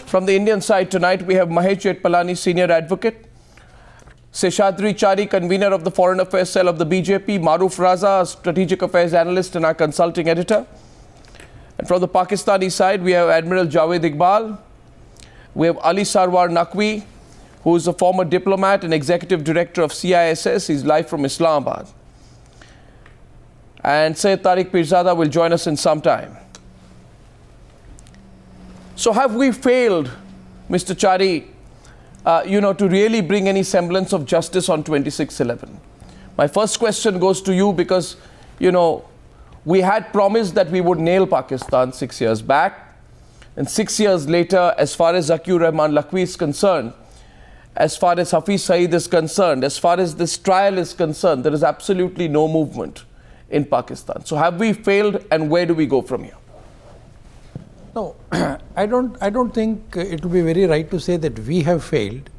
From the Indian side tonight, we have Mahesh Jethmalani, Senior Advocate, Sheshadri Chari, Convenor of the Foreign Affairs Cell of the BJP, Maroof Raza, Strategic Affairs Analyst and our Consulting Editor. And from the Pakistani side, we have Admiral Javed Iqbal, we have Ali Sarwar Naqvi, who is a former diplomat and Executive Director of CISS. He's live from Islamabad. And Syed Tariq Peerzada will join us in some time. So have we failed, Mr. Chari, to really bring any semblance of justice on 26/11? My first question goes to you because, we had promised that we would nail Pakistan 6 years back. And 6 years later, as far as Zakir Rahman Lakwi is concerned, as far as Hafiz Syed is concerned, as far as this trial is concerned, there is absolutely no movement in Pakistan. So have we failed, and where do we go from here? No, I don't think it would be very right to say that we have failed.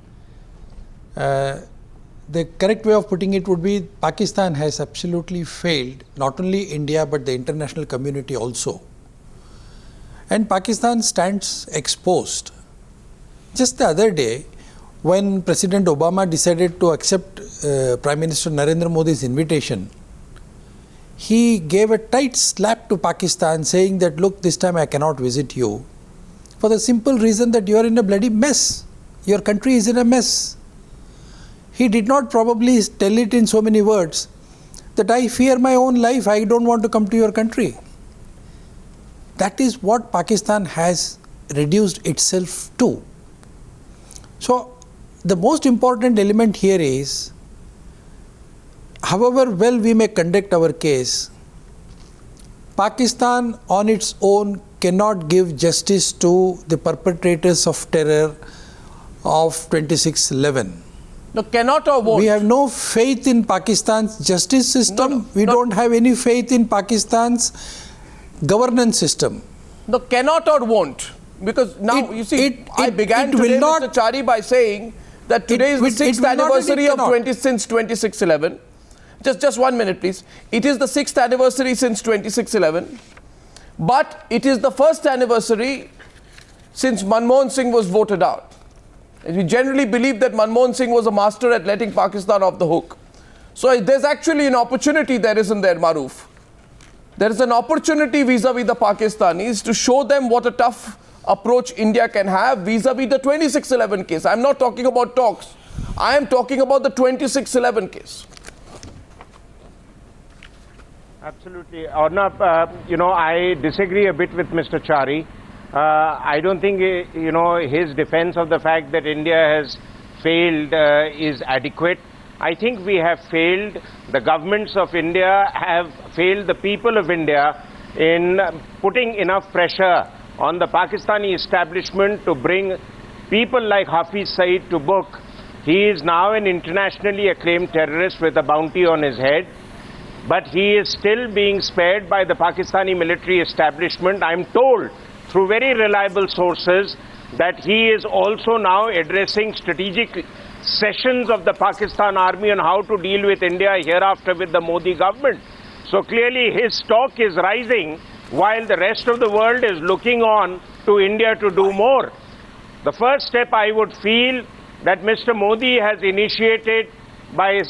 The correct way of putting it would be Pakistan has absolutely failed, not only India but the international community also. And Pakistan stands exposed. Just the other day, when President Obama decided to accept Prime Minister Narendra Modi's invitation, he gave a tight slap to Pakistan saying that, look, this time I cannot visit you for the simple reason that you are in a bloody mess. Your country is in a mess. He did not probably tell it in so many words that I fear my own life, I don't want to come to your country. That is what Pakistan has reduced itself to. So the most important element here is, however well we may conduct our case, Pakistan on its own cannot give justice to the perpetrators of terror of 26/11. No, cannot or won't? We have no faith in Pakistan's justice system. We don't have any faith in Pakistan's governance system. No, cannot or won't. Because now, I began today, Mr. Chari, by saying that today is the 6th anniversary of since 26/11. Just 1 minute, please. It is the 6th anniversary since 26/11, but it is the 1st anniversary since Manmohan Singh was voted out. And we generally believe that Manmohan Singh was a master at letting Pakistan off the hook. So there's actually an opportunity there, isn't there, Maroof? There is an opportunity vis-a-vis the Pakistanis to show them what a tough approach India can have vis-a-vis the 26/11 case. I'm not talking about talks. I am talking about the 26/11 case. Absolutely. Arnab, I disagree a bit with Mr. Chari. I don't think, his defense of the fact that India has failed is adequate. I think we have failed. The governments of India have failed the people of India in putting enough pressure on the Pakistani establishment to bring people like Hafiz Syed to book. He is now an internationally acclaimed terrorist with a bounty on his head, but he is still being spared by the Pakistani military establishment. I'm told through very reliable sources that he is also now addressing strategic sessions of the Pakistan army on how to deal with India hereafter with the Modi government. So clearly his stock is rising while the rest of the world is looking on to India to do more. The first step I would feel that Mr. Modi has initiated by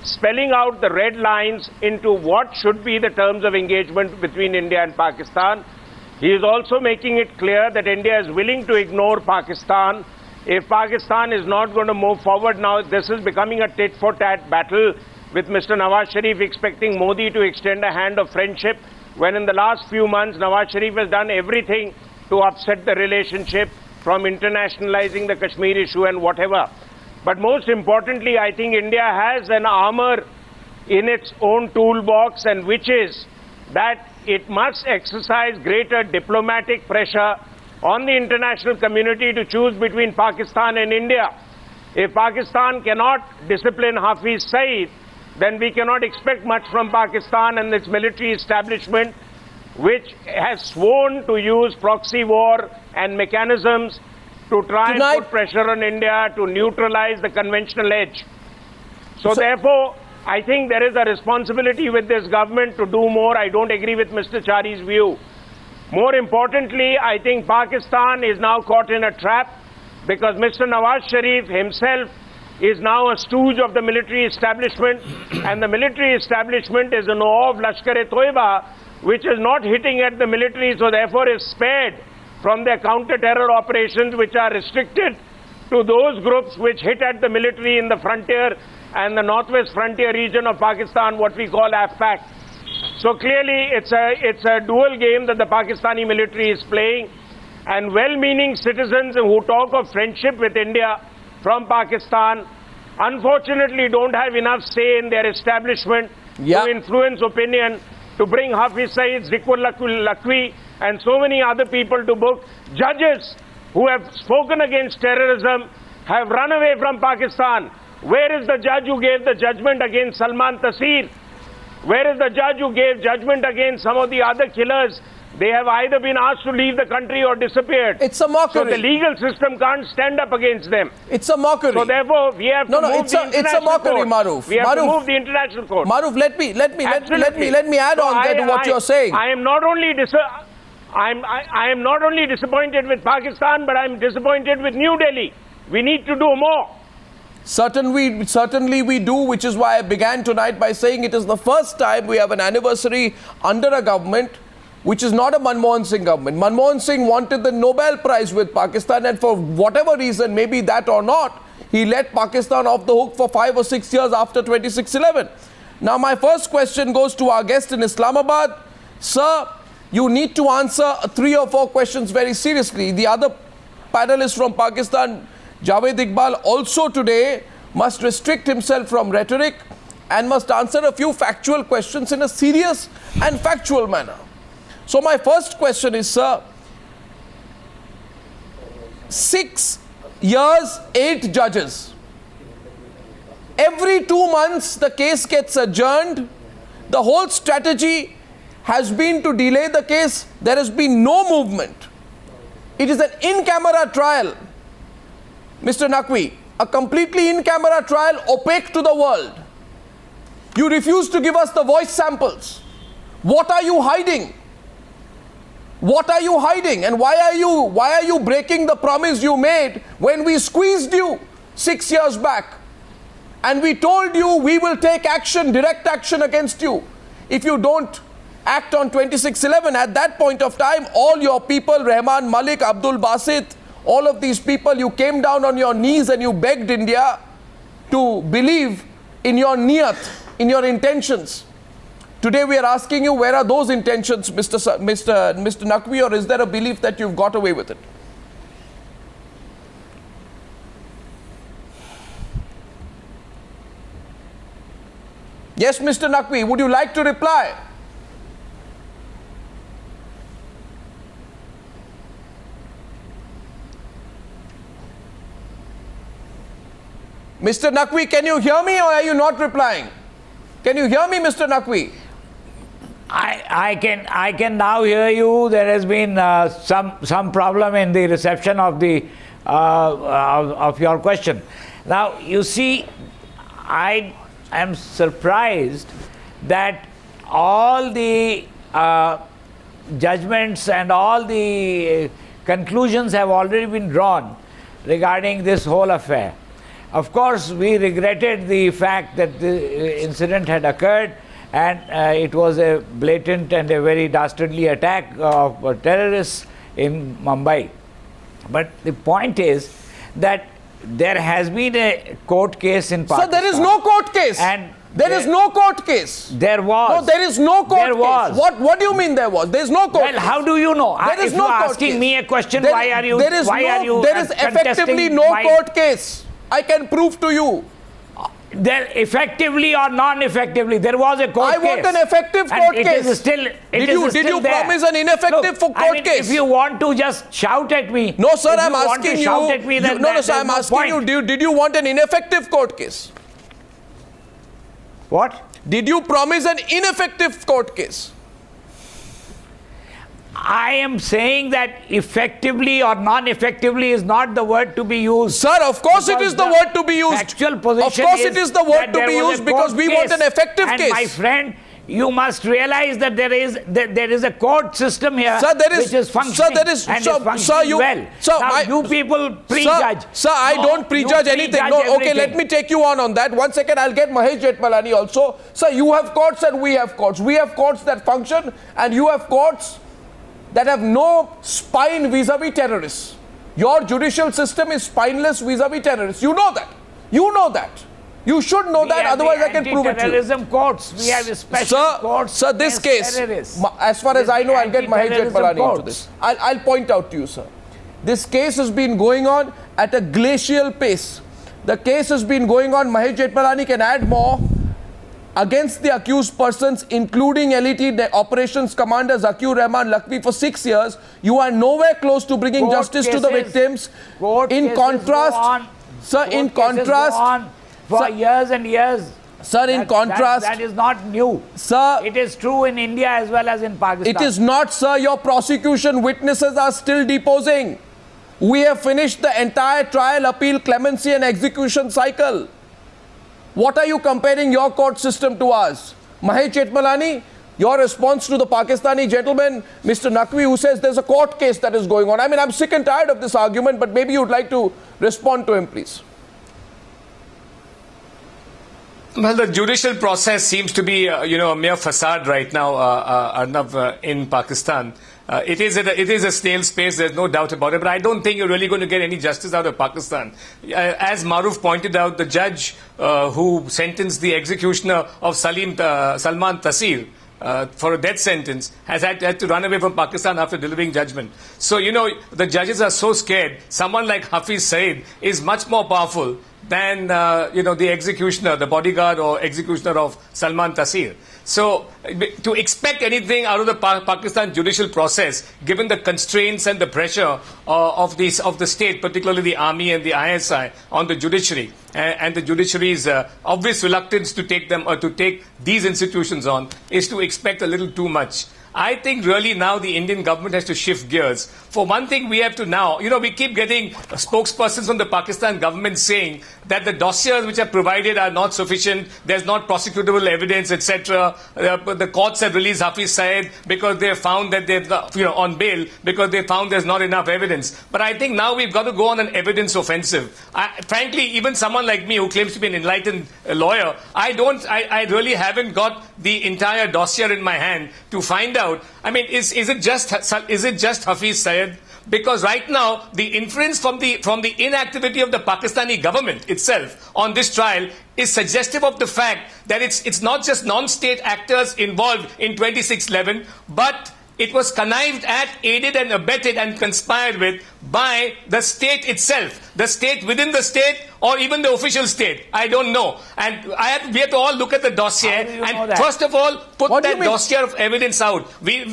spelling out the red lines into what should be the terms of engagement between India and Pakistan. He is also making it clear that India is willing to ignore Pakistan. If Pakistan is not going to move forward now, this is becoming a tit-for-tat battle with Mr. Nawaz Sharif expecting Modi to extend a hand of friendship, when in the last few months Nawaz Sharif has done everything to upset the relationship, from internationalizing the Kashmir issue and whatever. But most importantly, I think India has an armor in its own toolbox, and which is that it must exercise greater diplomatic pressure on the international community to choose between Pakistan and India. If Pakistan cannot discipline Hafiz Syed, then we cannot expect much from Pakistan and its military establishment, which has sworn to use proxy war and mechanisms to try and put pressure on India to neutralize the conventional edge. So therefore, I think there is a responsibility with this government to do more. I don't agree with Mr. Chari's view More importantly, I think Pakistan is now caught in a trap because Mr. Nawaz Sharif himself is now a stooge of the military establishment, and the military establishment is an of Lashkar-e-Toiba, which is not hitting at the military, so therefore is spared from their counter-terror operations, which are restricted to those groups which hit at the military in the frontier and the northwest frontier region of Pakistan, what we call AFPAC. So clearly it's a dual game that the Pakistani military is playing, and well-meaning citizens who talk of friendship with India from Pakistan unfortunately don't have enough say in their establishment to influence opinion, to bring Hafiz Syed, Naqvi and so many other people to book. Judges who have spoken against terrorism have run away from Pakistan. Where is the judge who gave the judgment against Salman Taseer? Where is the judge who gave judgment against some of the other killers? They have either been asked to leave the country or disappeared. It's a mockery. So the legal system can't stand up against them. It's a mockery. So therefore, we have to move the international it's a mockery, Maroof. We have to move the international court. Maroof, let me add on to what you're saying. I am not only disappointed with Pakistan, but I am disappointed with New Delhi. We need to do more. Certainly we do, which is why I began tonight by saying it is the first time we have an anniversary under a government which is not a Manmohan Singh government. Manmohan Singh wanted the Nobel Prize with Pakistan, and for whatever reason, maybe that or not, he let Pakistan off the hook for 5 or 6 years after 26/11. Now my first question goes to our guest in Islamabad. Sir, you need to answer 3 or 4 questions very seriously. The other panelist from Pakistan, Javed Iqbal, also today must restrict himself from rhetoric and must answer a few factual questions in a serious and factual manner. So my first question is, sir, 6 years, 8 judges. Every 2 months the case gets adjourned. The whole strategy has been to delay the case. There has been no movement. It is an in-camera trial, Mr. Naqvi, a completely in-camera trial, opaque to the world. You refuse to give us the voice samples. What are you hiding? What are you hiding? And why are you breaking the promise you made when we squeezed you 6 years back? And we told you we will take action, direct action against you if you don't act on 26/11. At that point of time, all your people, Rahman Malik, Abdul Basit, all of these people, you came down on your knees and you begged India to believe in your niyat, in your intentions. Today we are asking you, where are those intentions, Mr. Naqvi, or is there a belief that you've got away with it? Yes, Mr. Naqvi, would you like to reply? Mr. Naqvi, can you hear me or are you not replying? Can you hear me, Mr. Naqvi? I can now hear you. There has been some problem in the reception of the of your question. Now you see, I am surprised that all the judgments and all the conclusions have already been drawn regarding this whole affair. Of course, we regretted the fact that the incident had occurred, and it was a blatant and a very dastardly attack of terrorists in Mumbai. But the point is that there has been a court case in Pakistan. So there is no court case. And there is no court case. There was. No, there is no court there case. Was. What do you mean there was? There is no court case. Well, how do you know? There is if no you are court asking case. me a question, why are you There is effectively no court case. I can prove to you. There, effectively or non-effectively, there was a court case. I want an effective court case. Did you promise an ineffective court case? If you want to just shout at me. No, sir, I'm asking you. No, sir, I'm asking you. Did you want an ineffective court case? What? Did you promise an ineffective court case? I am saying that effectively or non-effectively is not the word to be used. Sir, of course it is the word to be used. Actual position of course it is the word to be used because we want an effective case. My friend, You must realize that there is a court system here which is functioning well. Now you people prejudge. Sir, I don't prejudge anything. No, okay, let me take you on that. 1 second, I'll get Mahesh Jethmalani also. Sir, you have courts and we have courts. We have courts that function and you have courts that have no spine vis-a-vis terrorists. Your judicial system is spineless vis-a-vis terrorists. You know that. You know that. You should know that, otherwise I can prove it to you. Terrorism courts. We have special courts. Sir, this case, as far as I know, I'll get Mahesh Jethmalani into this. I'll point out to you, sir. This case has been going on at a glacial pace. The case has been going on, Mahesh Jethmalani can add more, against the accused persons, including LET Operations Commander Zakir Rahman Naqvi for 6 years. You are nowhere close to bringing justice to the victims. In contrast, sir, in contrast, for years and years. Sir, in contrast... That is not new. Sir... It is true in India as well as in Pakistan. It is not, sir. Your prosecution witnesses are still deposing. We have finished the entire trial, appeal, clemency and execution cycle. What are you comparing your court system to ours? Mahesh Jethmalani, your response to the Pakistani gentleman, Mr. Naqvi, who says there's a court case that is going on. I mean, I'm sick and tired of this argument, but maybe you'd like to respond to him, please. Well, the judicial process seems to be, a mere facade right now, Arnab, in Pakistan. It is a snail's pace, there's no doubt about it, but I don't think you're really going to get any justice out of Pakistan. As Maroof pointed out, the judge who sentenced the executioner of Salman Taseer for a death sentence has had to run away from Pakistan after delivering judgment. So, the judges are so scared. Someone like Hafiz Syed is much more powerful than, the executioner, the bodyguard or executioner of Salman Taseer. So, to expect anything out of the Pakistan judicial process, given the constraints and the pressure of the state, particularly the army and the ISI, on the judiciary, and the judiciary's obvious reluctance to take these institutions on, is to expect a little too much. I think really now the Indian government has to shift gears. For one thing, we have to now, we keep getting spokespersons from the Pakistan government saying that the dossiers which are provided are not sufficient, there's not prosecutable evidence, etc. The courts have released Hafiz Syed because they found that they've, on bail, because they found there's not enough evidence. But I think now we've got to go on an evidence offensive. Frankly, even someone like me who claims to be an enlightened lawyer, I really haven't got the entire dossier in my hand to find out. I mean, is it just Hafiz Syed? Because right now, the inference from the inactivity of the Pakistani government itself on this trial is suggestive of the fact that it's not just non-state actors involved in 2611, but it was connived at, aided and abetted and conspired with by the state itself, the state within the state or even the official state. I don't know. And we have to all look at the dossier and first of all put that dossier of evidence out. We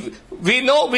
know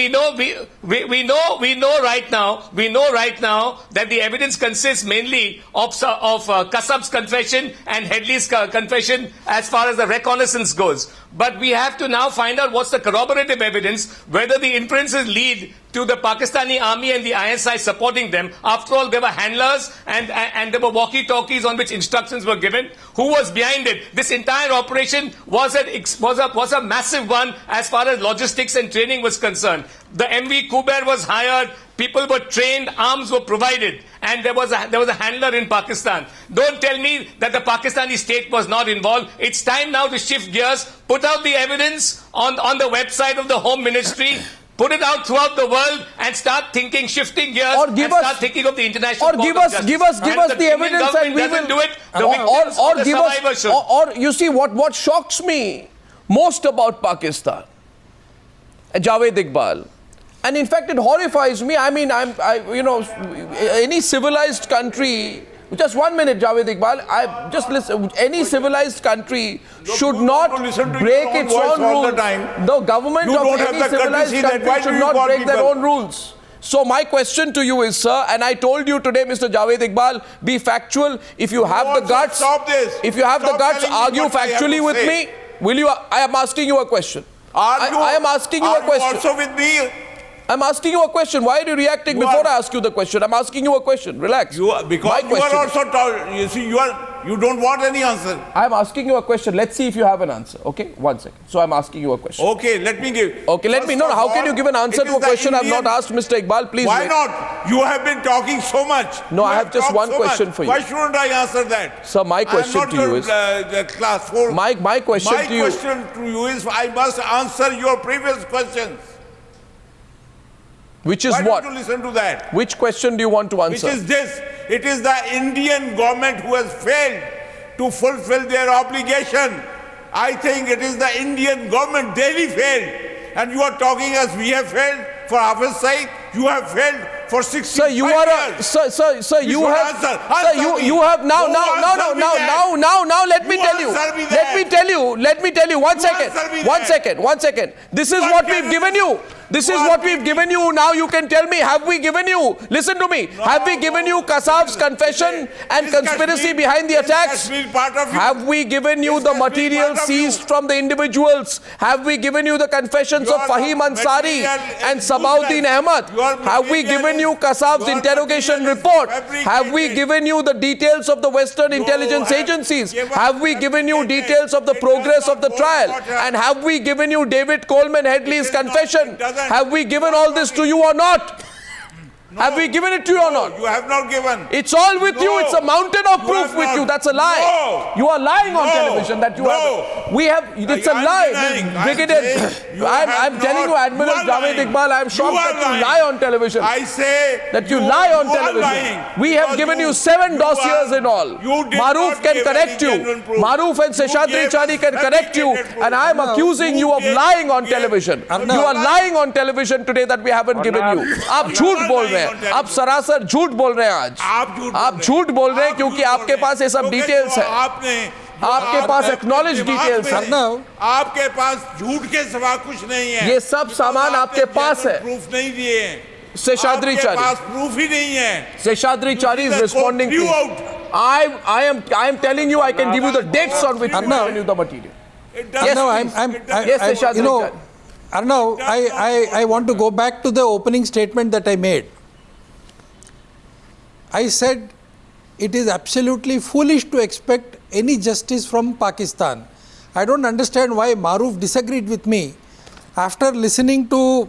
right now that the evidence consists mainly of Kasab's confession and Headley's confession as far as the reconnaissance goes. But we have to now find out what's the corroborative evidence, whether the inferences lead to the Pakistani army and the ISI supporting them. After all, there were handlers and there were walkie-talkies on which instructions were given. Who was behind it? This entire operation was a massive one as far as logistics and training was concerned. The MV Kuber was hired, people were trained, arms were provided, and there was a handler in Pakistan. Don't tell me that the Pakistani state was not involved. It's time now to shift gears, put out the evidence on the website of the Home Ministry, put it out throughout the world and start thinking, shifting gears, or start thinking of the international or give us the evidence and we will do it. The survivors should. Or you see what shocks me most about Pakistan, Javed Iqbal, and in fact it horrifies me. I mean, any civilized country. Just 1 minute, Javed Iqbal. Just listen. Any civilized country should not break its own rules. The government of any civilized country should not break their own rules. So my question to you is, sir, and I told you today, Mr. Javed Iqbal, be factual. If you have the guts, if you have the guts, argue factually with me. Will you? I am asking you a question. I am asking you a question. Are you also with me? I'm asking you a question. Why are you reacting before I ask you the question? I'm asking you a question. Relax. Because you are also, you see, you are You don't want any answer. I'm asking you a question. Let's see if you have an answer. Okay, 1 second. So I'm asking you a question. Okay, let me give. Okay, let me know. How can you give an answer to a question I've not asked, Mr. Iqbal? Please Why wait. not? You have been talking so much. No, I have just talked one so question much. for you. Why shouldn't I answer that? Sir, my question to you is... Class 4. My question to you... My question to you is, I must answer your previous questions. Which is Why what? don't you listen to that? Which question do you want to answer? Which is this. It is the Indian government who has failed to fulfill their obligation. I think it is the Indian government daily failed. And you are talking as we have failed for Hafiz Syed. You have failed for 65 Sir, you are a... Sir, you have... Sir, you have... Now, let me tell you. Let me tell you. 1 second. 1 second. This is what we've given you. This is what we've given you. Now you can tell me, have we given you? Listen to me. Have we given you Kasab's confession and conspiracy behind the attacks? Have we given you the material seized from the individuals? Have we given you the confessions of Fahim Ansari and Sabauddin Ahmad? Have we given you Kasab's interrogation report? Have we given you the details of the Western intelligence agencies? Have we given you details of the progress of the trial? And have we given you David Coleman Headley's confession? Have we given all this to you or not? No. Have we given it to you or not? You have not given. It's all with you. It's a mountain of proof with you. That's a lie. No. You are lying on television that you have. We have. It's a lie. I'm telling you, Admiral Javed Iqbal, I'm shocked that you lie on television. I say that you lie on television. We have given you 7 dossiers in all. Maroof can correct you. Maroof and Sheshadri Chari can correct you. And I'm accusing you of lying on television. You are lying on television today that we haven't given you. आप झूठ बोल रहे हैं. आप सरासर झूठ बोल रहे हैं आज. आप झूठ बोल रहे हैं क्योंकि आपके पास ये सब डिटेल्स है. आपके पास एक्नॉलेज डिटेल्स है. आपके पास झूठ के सिवा कुछ नहीं है. ये सब सामान आपके पास है. प्रूफ नहीं दिए हैं. Sheshadri Chari. पास प्रूफ ही नहीं है. Sheshadri Chari is responding to I am telling you, I can give you the dates on which we given you the material. Yes, Sheshadri Chari. Arnab, I want to go back to the opening statement that I made. I said it is absolutely foolish to expect any justice from Pakistan. I don't understand why Maroof disagreed with me. After listening to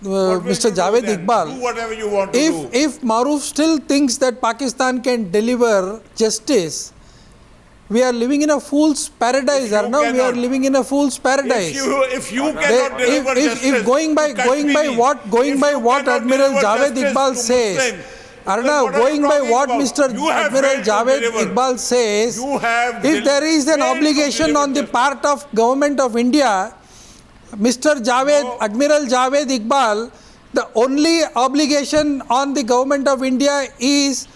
Mr. Javed Iqbal, do whatever you want to do. If Maroof still thinks that Pakistan can deliver justice, we are living in a fool's paradise, Arnab. We are living in a fool's paradise. If you cannot deliver justice, going by what Admiral Javed Iqbal says, Arnab, going by what Mr. Admiral Javed Iqbal says, if there is an obligation on the part of Government of India, Admiral Javed Iqbal, the only obligation on the Government of India is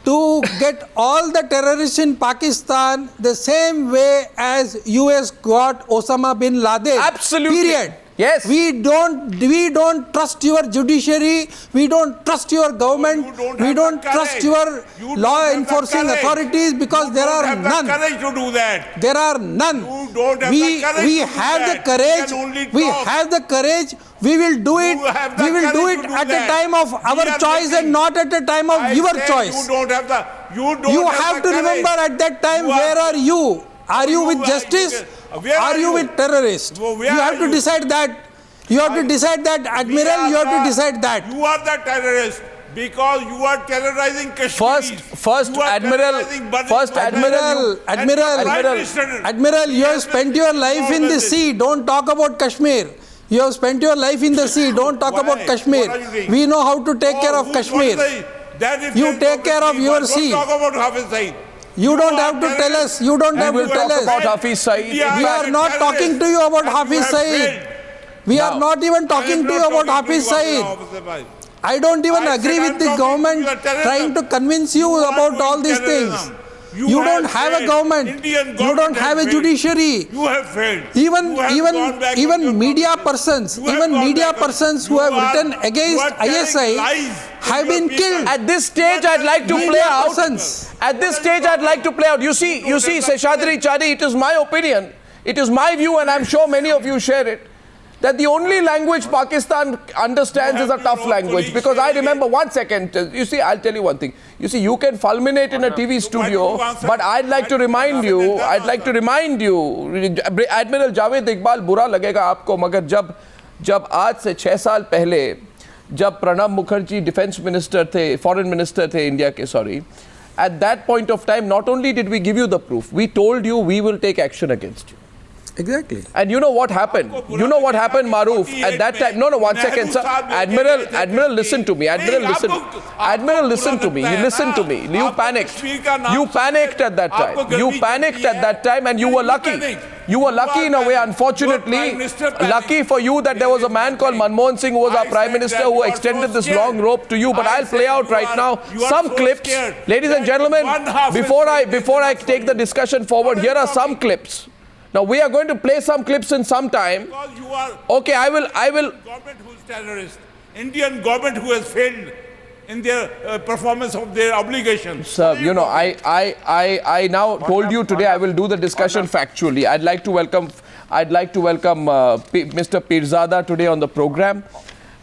to get all the terrorists in Pakistan the same way as US got Osama bin Laden. Absolutely. Period. Yes. We don't trust your judiciary. We don't trust your government. We don't trust your law enforcing authorities because there are none. Courage to do that. There are none. You don't have we the courage we to have do the that. courage. We have the courage. We will do it. We will do it at the time of our choice and not at the time of your choice. You have to remember at that time where are you? Are you with justice? Are you with terrorists? You have to decide that. You have to decide that, Admiral. You have to decide that. You are the terrorist because you are terrorizing Kashmir. Admiral, you have spent your life in the sea. Don't talk about Kashmir. You have spent your life in the sea. Don't talk about Kashmir. We know how to take care of Kashmir. You take care of your sea. Don't talk about Hafiz Syed. You don't have to tell us. You don't have to tell us. About Hafiz Syed. We are not talking to you about Hafiz Syed. We are not even talking to you about Hafiz Syed. I don't even agree with the government trying to convince you about all these things. You don't have a government. You don't have a judiciary. You have failed. Even media persons who have written against ISI have been killed. At this stage, I'd like to play out. At this stage, I'd like to play out. You see, Sheshadri Chari, it is my opinion, it is my view, and I'm sure many of you share it, that the only language Pakistan understands is a tough language. Because I remember, one second, you see, I'll tell you one thing. You see, you can fulminate in a TV studio, but I'd like to remind you, Admiral Javed Iqbal, बुरा लगेगा आपको, मगर जब आज से 6 साल पहले, जब प्रणब मुखर्जी डिफेंस मिनिस्टर थे, फॉरेन मिनिस्टर थे इंडिया के, sorry, at that point of time, not only did we give you the proof, we told you we will take action against you. Exactly. And you know what happened? You know what happened, Maroof? At that time, no, 1 second, sir. Admiral, listen to me. Admiral, listen to me. You listen to me. You panicked. You panicked at that time. You panicked at that time, and you were lucky. You were lucky in a way, unfortunately. Lucky for you that there was a man called Manmohan Singh who was our Prime Minister who extended this long rope to you. But I'll play out right now some clips. Ladies and gentlemen, before I take the discussion forward, here are some clips. Now we are going to play some clips in some time. Because you are okay, I will. Government who is terrorist. Indian government who has failed in their performance of their obligations. Sir, you know, I now told you today I will do the discussion factually. I'd like to welcome Mr. Peerzada today on the program.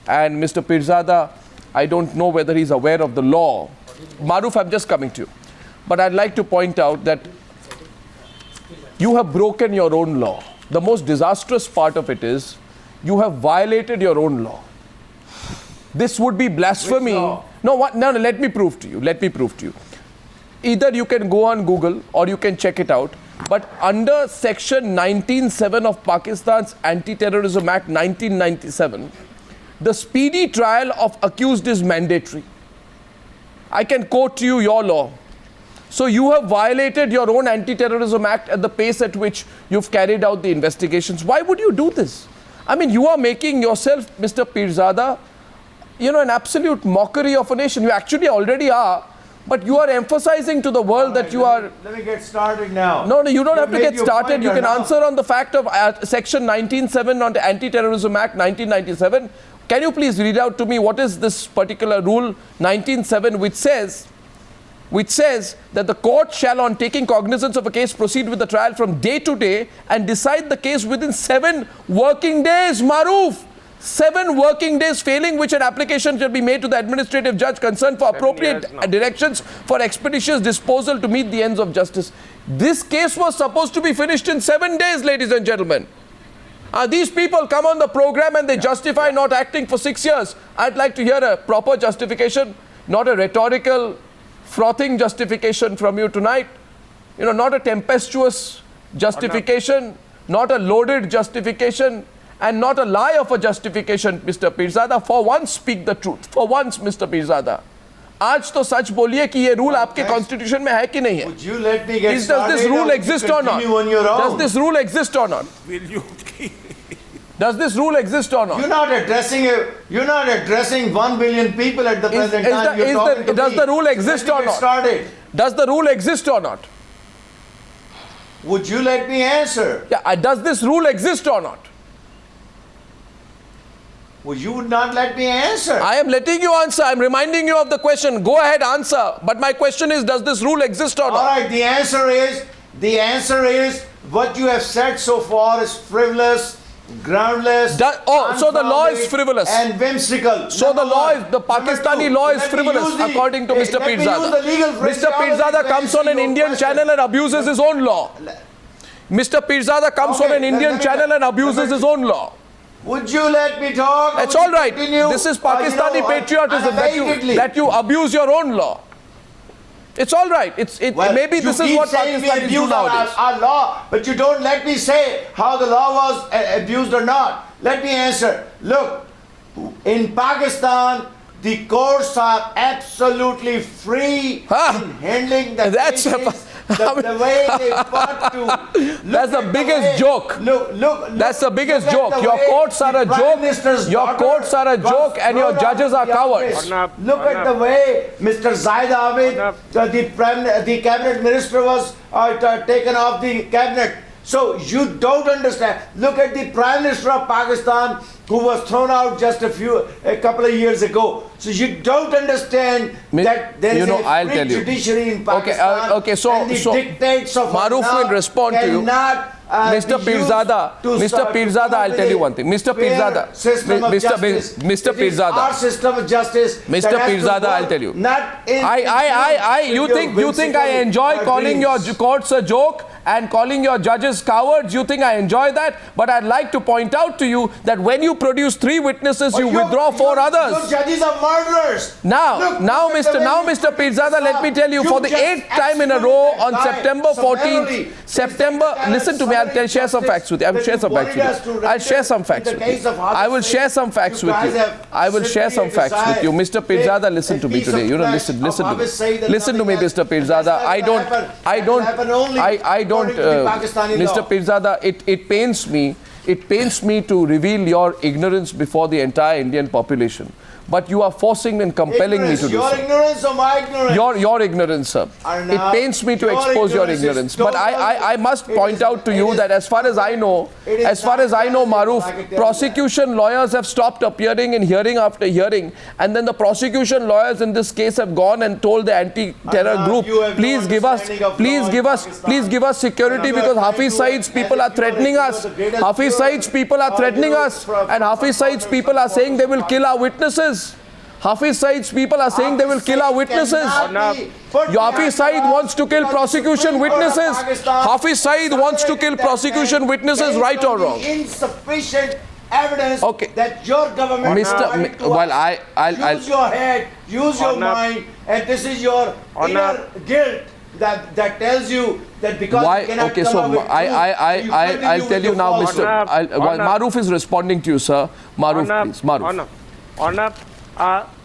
And Mr. Peerzada, I don't know whether he's aware of the law. Maroof, I'm just coming to you. But I'd like to point out that you have broken your own law. The most disastrous part of it is you have violated your own law. This would be blasphemy. No, let me prove to you. Either you can go on Google or you can check it out. But under Section 19(7) of Pakistan's Anti-Terrorism Act 1997, the speedy trial of accused is mandatory. I can quote to you your law. So you have violated your own Anti-Terrorism Act at the pace at which you've carried out the investigations. Why would you do this? I mean, you are making yourself, Mr. Peerzada, you know, an absolute mockery of a nation. You actually already are, but you are emphasizing to the world that you are... Let me get started now. No, you don't have to get started. You can answer on the fact of Section 19(7) on the Anti-Terrorism Act 1997. Can you please read out to me what is this particular rule 19(7) which says that the court shall, on taking cognizance of a case, proceed with the trial from day to day and decide the case within 7 working days. Maroof, 7 working days, failing which an application shall be made to the administrative judge concerned for appropriate directions for expeditious disposal to meet the ends of justice. This case was supposed to be finished in 7 days, ladies and gentlemen. These people come on the program and they justify not acting for 6 years. I'd like to hear a proper justification, not a rhetorical, frothing justification from you tonight. You know, not a tempestuous justification, not a loaded justification, and not a lie of a justification, Mr. Peerzada. For once, speak the truth. For once, Mr. Peerzada. आज तो सच बोलिए कि ये rule आपके constitution में है कि नहीं है? Would you let me get Does started this rule or exist or not? continue on your own? Does this rule exist or not? Will you? Does this rule exist or not? You're not addressing 1 billion people at the present time. Does the rule exist or not? Does the rule exist or not? Would you let me answer? Yeah, does this rule exist or not? Well, you would not let me answer. I am letting you answer. I'm reminding you of the question. Go ahead, answer. But my question is, does this rule exist or not? All right, the answer is what you have said so far is frivolous, groundless, so the law is frivolous and whimsical. So the Pakistani law is frivolous according to Mr. Peerzada. Mr. Peerzada comes on an Indian channel and abuses his own law. Mr. Peerzada comes on an Indian channel and abuses his own law. Would you let me talk? It's all right. This is Pakistani patriotism that you abuse your own law. It's all right. Maybe this is what Pakistanis do nowadays. Our law, but you don't let me say how the law was abused or not. Let me answer. Look, in Pakistan, the courts are absolutely free in handling the cases the way they want to. That's the biggest joke. That's the biggest joke. Your courts are a joke. Your courts are a joke and your judges are cowards. Look at the way Mr. Syed, the cabinet minister, was taken off the cabinet. So you don't understand. Look at the Prime Minister of Pakistan who was thrown out just a couple of years ago. So you don't understand that there is a free judiciary in Pakistan. So dictates of Maroof will respond to you. Cannot Mr. Peerzada, I'll tell you one thing. Mr. Peerzada, Mr. Peerzada, our system of justice. Mr. Peerzada, I'll tell you. You think I enjoy calling your courts a joke and calling your judges cowards? You think I enjoy that? But I'd like to point out to you that when you produce 3 witnesses, you withdraw 4 others. Your judges are murderers. Now, Mr. Peerzada, let me tell you, for the 8th time in a row on September 14th, listen to me, I'll share some facts with you. I'll share some facts with you. I'll share some facts with you. I will share some facts with you. I will share some facts with you. Mr. Peerzada, listen to me today. Listen to me. Listen to me, Mr. Peerzada. Mr. Peerzada, it pains me to reveal your ignorance before the entire Indian population. But you are forcing and compelling me to do so. Your ignorance or my ignorance? Your ignorance, sir. Arnab, it pains me to expose your ignorance. But I must point out to you that as far as I know, Maroof, prosecution lawyers have stopped appearing in hearing after hearing. And then the prosecution lawyers in this case have gone and told the anti-terror group, please give us security because Hafiz Saeed's people are threatening us. Hafiz Saeed's people are threatening us. And Hafiz Saeed's people are saying they will kill our witnesses. Hafiz Saeed's people are saying they will kill our witnesses. Hafiz Saeed wants to kill prosecution witnesses. Hafiz Saeed wants to kill prosecution witnesses, right or wrong? Insufficient evidence that your government use your head, use your mind, and this is your inner guilt that tells you that because you cannot come up with I'll tell you now, Mr. Maroof is responding to you, sir. Maroof, please. Maroof. Arnab,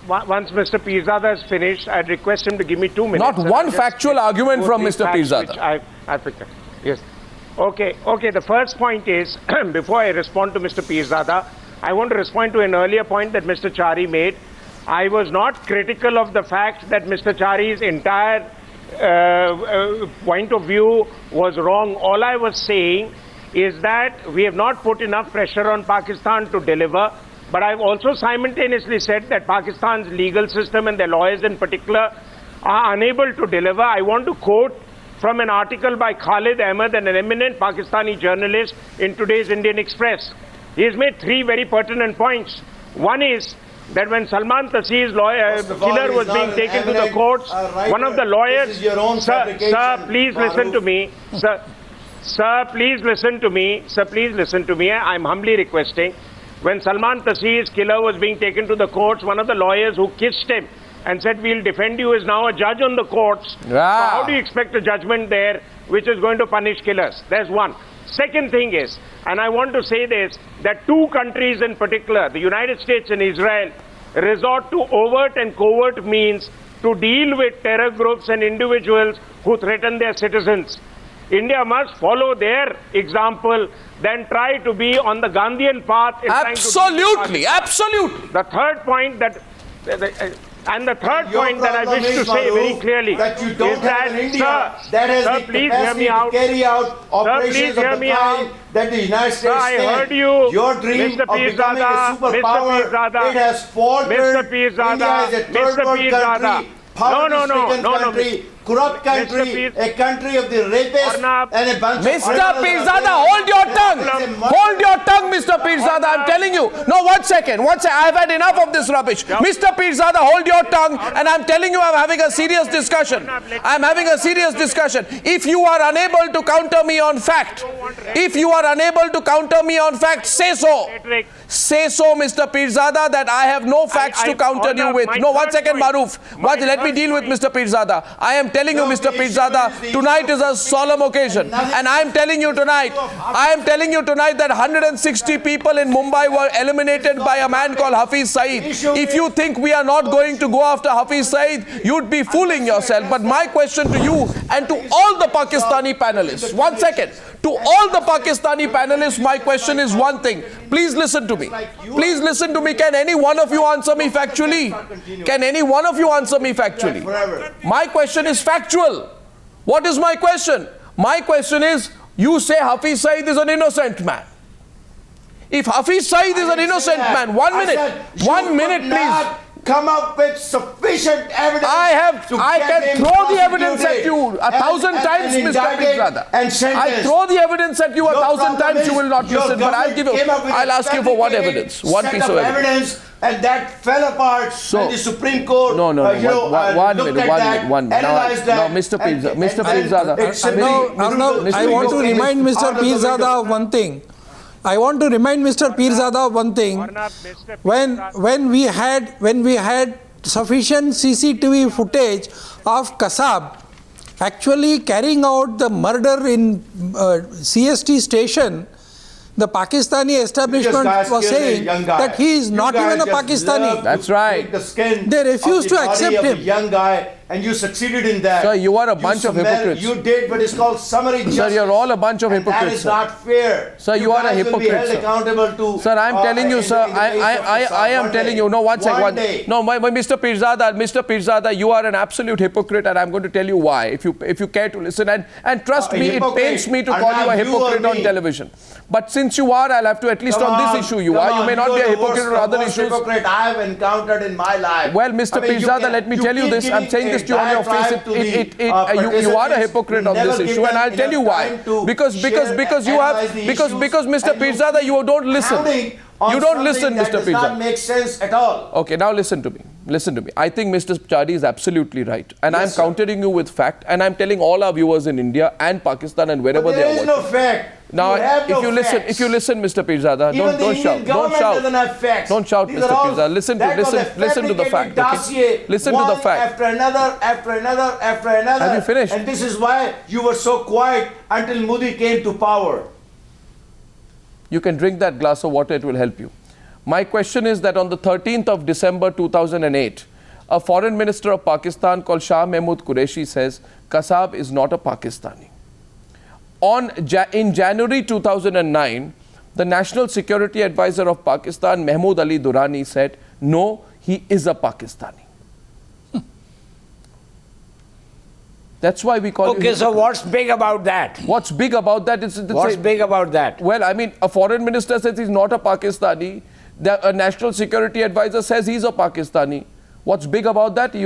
once Mr. Peerzada is finished, I'd request him to give me 2 minutes. Not one factual argument from Mr. Peerzada. I picked up. Yes. Okay. The first point is, before I respond to Mr. Peerzada, I want to respond to an earlier point that Mr. Chari made. I was not critical of the fact that Mr. Chari's entire point of view was wrong. All I was saying is that we have not put enough pressure on Pakistan to deliver. But I've also simultaneously said that Pakistan's legal system and their lawyers in particular are unable to deliver. I want to quote from an article by Khalid Ahmed, an eminent Pakistani journalist in today's Indian Express. He has made 3 very pertinent points. One is that when Salman Taseer's killer was being taken to the courts, one of the lawyers... Sir, please listen to me. Sir, please listen to me. Sir, please listen to me. I'm humbly requesting. When Salman Taseer's killer was being taken to the courts, one of the lawyers who kissed him and said, we'll defend you, is now a judge on the courts. So how do you expect a judgment there which is going to punish killers? There's one. Second thing is, and I want to say this, that 2 countries in particular, the United States and Israel, resort to overt and covert means to deal with terror groups and individuals who threaten their citizens. India must follow their example, then try to be on the Gandhian path. Absolutely. The third point that, I wish to say very clearly that you don't have an India that has the capacity to carry out operations of the kind that the United States heard you. Your dream of becoming a superpower, it has faltered. India is a third world country, poverty-stricken country, corrupt country, a country of the rapists and a bunch of... Mr. Peerzada, hold your tongue. Hold your tongue, Mr. Peerzada. I'm telling you. No, 1 second. I've had enough of this rubbish. Mr. Peerzada, hold your tongue. And I'm telling you, I'm having a serious discussion. I'm having a serious discussion. If you are unable to counter me on fact, say so. Say so, Mr. Peerzada, that I have no facts to counter you with. No, 1 second, Maroof. Let me deal with Mr. Peerzada. I am telling you, Mr. Peerzada, tonight is a solemn occasion. And I am telling you tonight that 160 people in Mumbai were eliminated by a man called Hafiz Saeed. If you think we are not going to go after Hafiz Saeed, you'd be fooling yourself. But my question to you and to all the Pakistani panelists, 1 second, to all the Pakistani panelists, my question is one thing. Please listen to me. Please listen to me. Can any one of you answer me factually? Can any one of you answer me factually? My question is factual. What is my question? My question is, you say Hafiz Saeed is an innocent man. If Hafiz Saeed is an innocent man, 1 minute, please. come up with sufficient evidence. I can throw the evidence at you 1,000 times, Mr. Peerzada. I throw the evidence at you 1,000 times, you will not listen. But I'll ask you for one evidence, one piece of evidence. And that fell apart. And the Supreme Court. One minute. Now, Mr. Peerzada. I want to remind Mr. Peerzada of one thing. When we had sufficient CCTV footage of Kasab actually carrying out the murder in CST station, the Pakistani establishment was saying that he is not even a Pakistani. That's right. They refused to accept him. Young guy, and you succeeded in that. Sir, you are a bunch of hypocrites. You did what is called summary justice. Sir, you're all a bunch of hypocrites. That is not fair. Sir, you are a hypocrite. Will be held accountable to, sir, I'm telling you, sir. I am telling you. No, one second. No, Mr. Peerzada, you are an absolute hypocrite, and I'm going to tell you why. If you care to listen, and trust me, it pains me to call you a hypocrite on television. But since you are, I'll have to at least on this issue. You are. You may not be a hypocrite on other issues. Hypocrite I have encountered in my life. Well, Mr. Peerzada, let me tell you this. I'm saying this to you on your face. You are a hypocrite on this issue, and I'll tell you why. Because Mr. Peerzada, you don't listen. You don't listen, Mr. Peerzada. Does not make sense at all. Okay, now listen to me. I think Mr. Chari is absolutely right, and I'm countering you with fact, and I'm telling all our viewers in India and Pakistan and wherever they are watching. There is no fact. Now, if you listen, Mr. Peerzada, don't shout. Don't shout, Mr. Peerzada. Listen to the fact. Okay? Listen to the fact. After another. Have you finished? And this is why you were so quiet until Modi came to power. You can drink that glass of water, it will help you. My question is that on the 13th of December 2008, a foreign minister of Pakistan called Shah Mahmood Qureshi says, Kasab is not a Pakistani. In January 2009, the National Security Advisor of Pakistan, Mahmood Ali Durrani, said, no, he is a Pakistani. That's why we call Okay, so what's big about that? What's big about that? What's big about that? Well, I mean, a foreign minister says he's not a Pakistani. A national security advisor says he's a Pakistani. What's big about that? It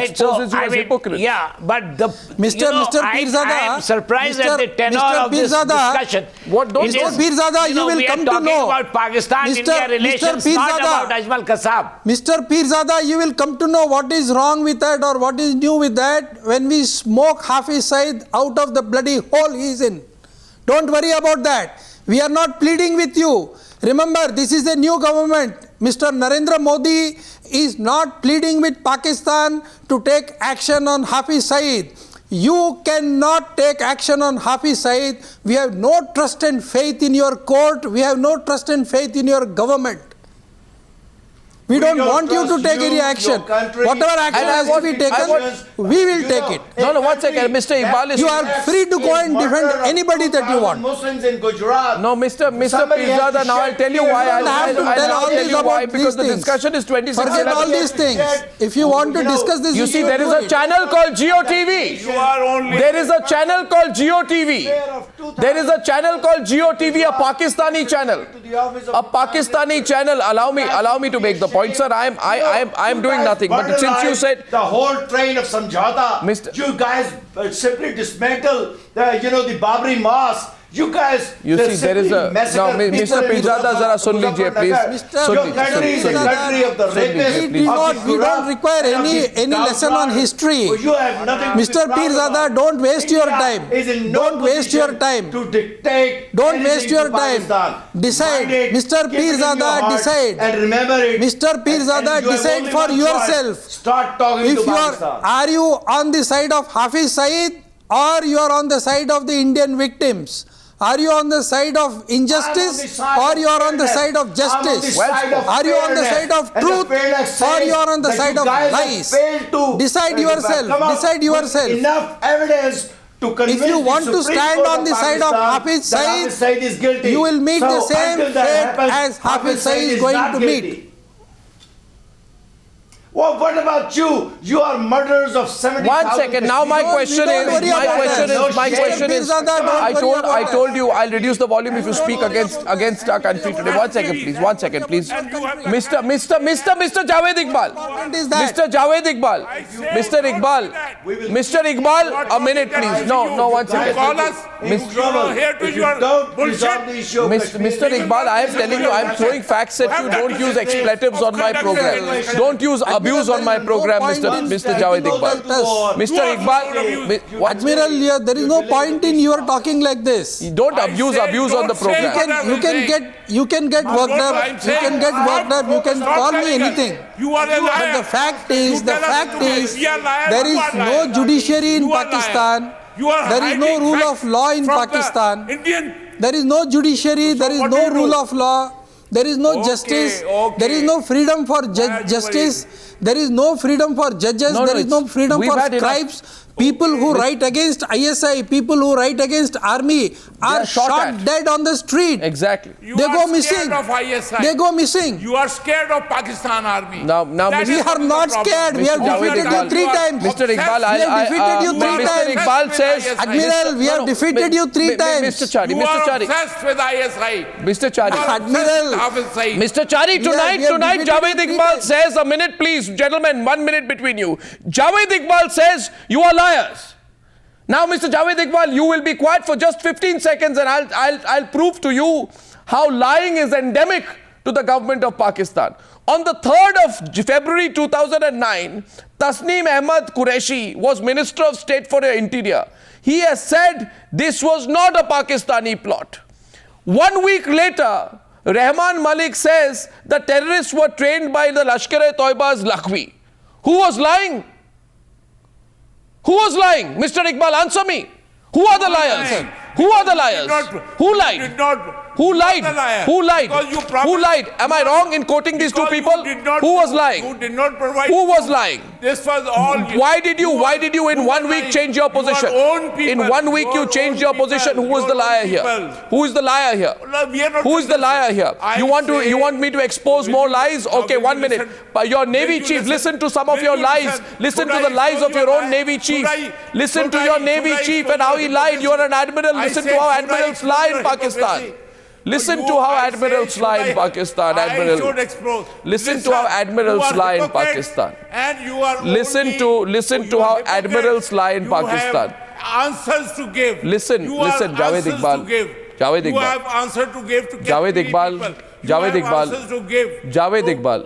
exposes you as hypocrite. Yeah, but Mr. Peerzada, I am surprised at the tenor of this discussion. Mr. Peerzada, you will come to know. We are talking about Pakistan-India relations, not about Ajmal Kasab. Mr. Peerzada, you will come to know what is wrong with that or what is new with that when we smoke Hafiz Syed out of the bloody hole he is in. Don't worry about that. We are not pleading with you. Remember, this is a new government. Mr. Narendra Modi is not pleading with Pakistan to take action on Hafiz Syed. You cannot take action on Hafiz Syed. We have no trust and faith in your court. We have no trust and faith in your government. We don't want you to take any action. Whatever action has to be taken, we will take it. No, 1 second. Mr. Iqbal is... You are free to go and defend anybody that you want. Muslims in Gujarat. No, Mr. Peerzada, now I'll tell you why. I'll tell you why, because the discussion is 26. Forget all these things. If you want to discuss this, you see, there is a channel called GeoTV. There is a channel called GeoTV. There is a channel called GeoTV, a Pakistani channel. A Pakistani channel. Allow me to make the point, sir. I am doing nothing. But since you said the whole train of Samjhauta, you guys simply dismantle the Babri Mosque. You guys, you see, there is a... Now, Mr. Peerzada, zara sun lijiye, please. Your country is the country of the rapists. We don't require any lesson on history. Mr. Peerzada, don't waste your time. Don't waste your time. To dictate. Don't waste your time. Decide. Mr. Peerzada, decide. And remember it. Mr. Peerzada, decide for yourself. Start talking to Pakistan. Are you on the side of Hafiz Syed or you are on the side of the Indian victims? Are you on the side of injustice or you are on the side of justice? Are you on the side of truth or you are on the side of lies? Decide yourself. Decide yourself. Enough evidence to convince if you want to stand on the side of Hafiz Syed, you will meet the same fate as Hafiz Syed is going to meet. Well, what about you? You are murderers of 70,000. One second. Now my question is, I told you I'll reduce the volume if you speak against our country today. 1 second, please. 1 second, please. Mr. Javed Iqbal. Mr. Javed Iqbal. Mr. Iqbal, a minute, please. No, 1 second. Mr. Iqbal, I am telling you, I am throwing facts at you. Don't use expletives on my program. Don't use abuse on my program, Mr. Javed Iqbal. Mr. Iqbal, Admiral, there is no point in you are talking like this. Don't abuse on the program. You can get worked up. You can call me anything. But the fact is, there is no judiciary in Pakistan. There is no rule of law in Pakistan. There is no judiciary. There is no rule of law. There is no justice. There is no freedom for justice. There is no freedom for judges. There is no freedom for scribes. People who write against ISI, people who write against army are shot dead on the street. Exactly. They go missing. They go missing. You are scared of Pakistan army. Now we are not scared. We have defeated you 3 times. Mr. Iqbal, we have defeated you 3 times. Mr. Iqbal says, Admiral, we have defeated you 3 times. Mr. Chari, you are obsessed with ISI. Mr. Chari. Admiral. Mr. Chari, tonight Javed Iqbal says, a minute please, gentlemen, 1 minute between you. Javed Iqbal says, you are liars. Now, Mr. Javed Iqbal, you will be quiet for just 15 seconds and I'll prove to you how lying is endemic to the government of Pakistan. On the 3rd of February 2009, Tasneem Ahmad Qureshi was Minister of State for the Interior. He has said this was not a Pakistani plot. 1 week later, Rahman Malik says the terrorists were trained by the Lashkar-e-Toiba's Naqvi. Who was lying? Who was lying? Mr. Iqbal, answer me. Who are the liars? Who are the liars? Who lied? Who lied? Who lied? Who lied? Am I wrong in quoting these 2 people? Who was lying? Who was lying? This was all. Why did you in 1 week change your position? In 1 week you changed your position. Who is the liar here? Who is the liar here? Who is the liar here? You want me to expose more lies? Okay, 1 minute. Your Navy chief, listen to some of your lies. Listen to the lies of your own Navy chief. Listen to your Navy chief and how he lied. You are an admiral. Listen to how admirals lie in Pakistan. Listen to how admirals lie in Pakistan, Admiral. Listen to how admirals lie in Pakistan. Listen to how admirals lie in Pakistan. Answers to give. Listen, Javed Iqbal. Javed Iqbal. You have answer to give to Javed Iqbal. Javed Iqbal. Javed Iqbal.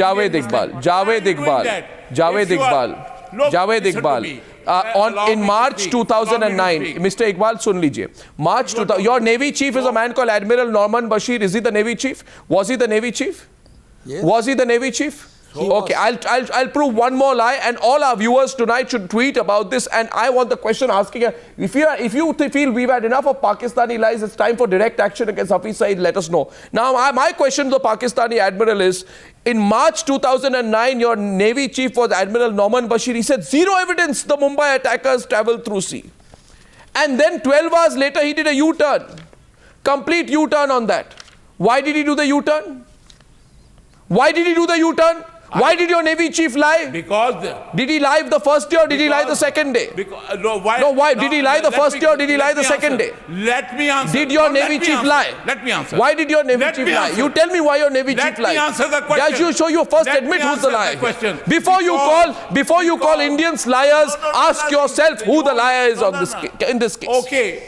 Javed Iqbal. Javed Iqbal. Javed Iqbal. Javed Iqbal. In March 2009, Mr. Iqbal, sun lijiye. March 2000, your Navy chief is a man called Admiral Norman Bashir. Is he the Navy chief? Was he the Navy chief? Yes. Was he the Navy chief? Okay, I'll prove one more lie, and all our viewers tonight should tweet about this. And I want the question asking: if you feel we've had enough of Pakistani lies, it's time for direct action against Hafiz Syed. Let us know. Now, my question to the Pakistani Admiral is: in March 2009, your Navy chief was Admiral Norman Bashir. He said zero evidence the Mumbai attackers traveled through sea. And then 12 hours later, he did a U-turn, complete U-turn on that. Why did he do the U-turn? Why did he do the U-turn? Why did your Navy chief lie? Because did he lie the first day or did he lie the second day? Why did he lie the first day or did he lie the second day? Let me answer. Did your Navy chief lie? Let me answer. Why did your Navy chief lie? You tell me why your Navy chief lied. Let me answer the question. Yeah, so you first admit who's the liar. Before you call Indians liars, ask yourself who the liar is in this case. Okay,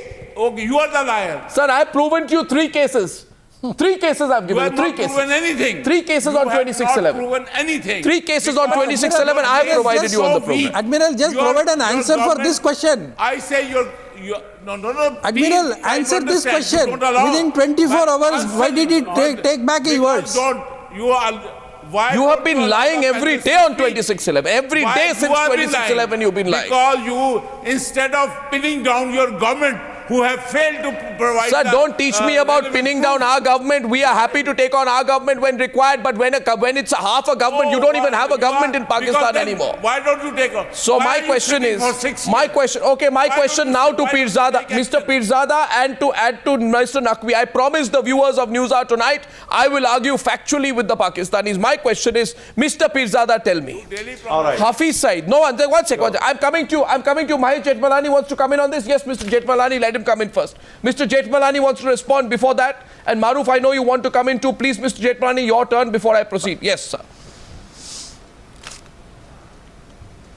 you are the liar. Sir, I have proven to you 3 cases. 3 cases I've given you. 3 cases. Proven anything. 3 cases on 26/11. Not proven anything. 3 cases on 26/11 I have provided you on the program. Admiral, just provide an answer for this question. I say no. Admiral, answer this question. Within 24 hours, why did he take back his words? You have been lying every day on 26/11. Every day since 26/11 you've been lying. Because you, instead of pinning down your government, who have failed to provide. Sir, don't teach me about pinning down our government. We are happy to take on our government when required, but when it's a half a government, you don't even have a government in Pakistan anymore. Why don't you take on? So my question is, my question now to Peerzada, Mr. Peerzada, and to add to Mr. Naqvi. I promise the viewers of Newshour tonight, I will argue factually with the Pakistanis. My question is, Mr. Peerzada, tell me. All right. Hafiz Syed. No, one second. I'm coming to you. Mahesh Jethmalani wants to come in on this. Yes, Mr. Jethmalani, let him come in first. Mr. Jethmalani wants to respond before that. And Maroof, I know you want to come in too. Please, Mr. Jethmalani, your turn before I proceed. Yes, sir.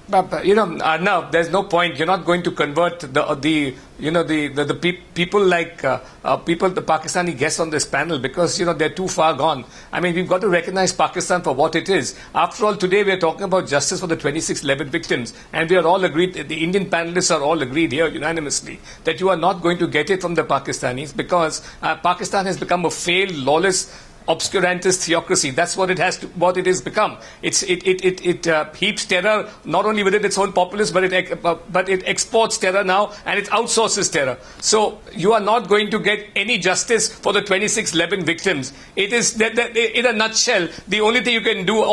But, Arnab, there's no point. You're not going to convert the people like the Pakistani guests on this panel because, they're too far gone. I mean, we've got to recognize Pakistan for what it is. After all, today we're talking about justice for the 26/11 victims. And we are all agreed, the Indian panelists are all agreed here unanimously that you are not going to get it from the Pakistanis because Pakistan has become a failed, lawless, obscurantist theocracy. That's what it has what it has become. It heaps terror not only within its own populace, but it exports terror now and it outsources terror. So you are not going to get any justice for the 26/11 victims. It is in a nutshell. The only thing you can do,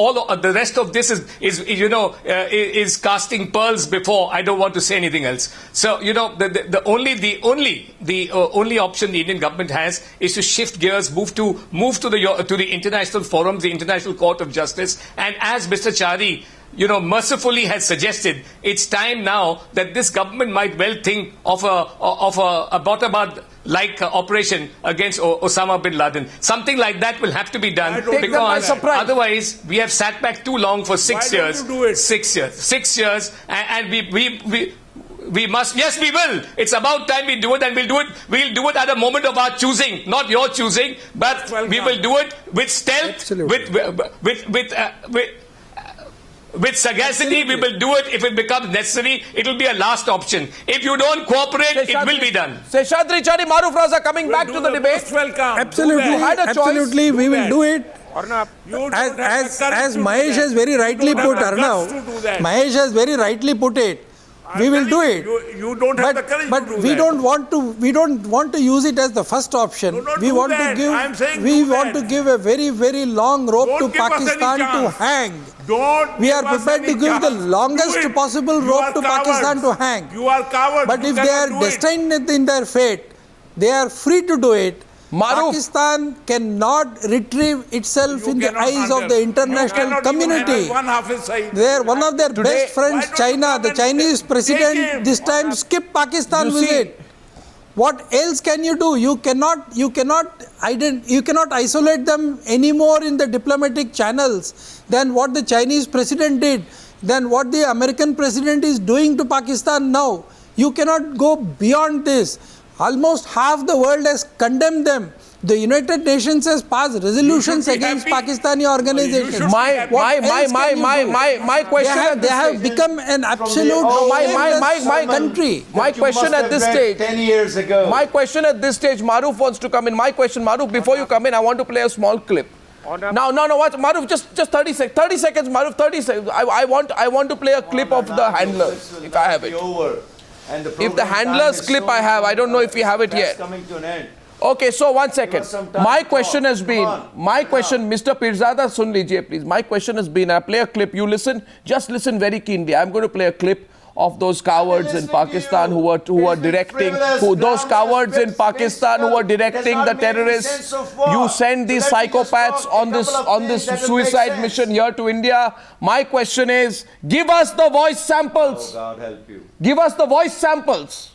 the rest of this is casting pearls before. I don't want to say anything else. So the only option the Indian government has is to shift gears, move to the international forums, the International Court of Justice, and as Mr. Chari, mercifully has suggested, it's time now that this government might well think of a Abbottabad-like operation against Osama bin Laden. Something like that will have to be done because otherwise we have sat back too long for 6 years. Why don't you do it? 6 years. 6 years, and we must, yes, we will. It's about time we do it, and we'll do it at a moment of our choosing, not your choosing, but we will do it with stealth, with sagacity. We will do it if it becomes necessary. It will be a last option. If you don't cooperate, it will be done. Sheshadri, Chari, Maroof, Raza, coming back to the debate. Absolutely, we will do it. Arnab, as Mahesh has very rightly put, Arnab, Mahesh has very rightly put it. We will do it. You don't have the courage but to do we that. We don't want to use it as the first option. We want to give a very, very long rope to Pakistan to hang. We are prepared to give the longest possible rope to Pakistan to hang. You are cowards. But if they are destined in their fate, they are free to do it. Maroof. Pakistan cannot retrieve itself in the eyes of the international community. They are one of their best friends, China. The Chinese president this time skipped Pakistan visit. What else can you do? You cannot isolate them anymore in the diplomatic channels than what the Chinese president did, than what the American president is doing to Pakistan now. You cannot go beyond this. Almost half the world has condemned them. The United Nations has passed resolutions against Pakistani organizations. My question they have become an absolute country. My question at this stage. 10 years ago. My question at this stage, Maroof wants to come in. My question, Maroof, before you come in, I want to play a small clip. No, watch, Maroof, just 30 seconds. 30 seconds, Maroof, 30 seconds. I want to play a clip of the handlers, if I have it. If the handlers clip I have, I don't know if we have it yet. Coming to an end. Okay, so 1 second. My question has been, Mr. Peerzada, sun lijiye please. My question has been, I play a clip, you listen, just listen very keenly. I'm going to play a clip of those cowards in Pakistan who were directing, those cowards in Pakistan who were directing the terrorists. You send these psychopaths on this suicide mission here to India. My question is, give us the voice samples. God help you. Give us the voice samples.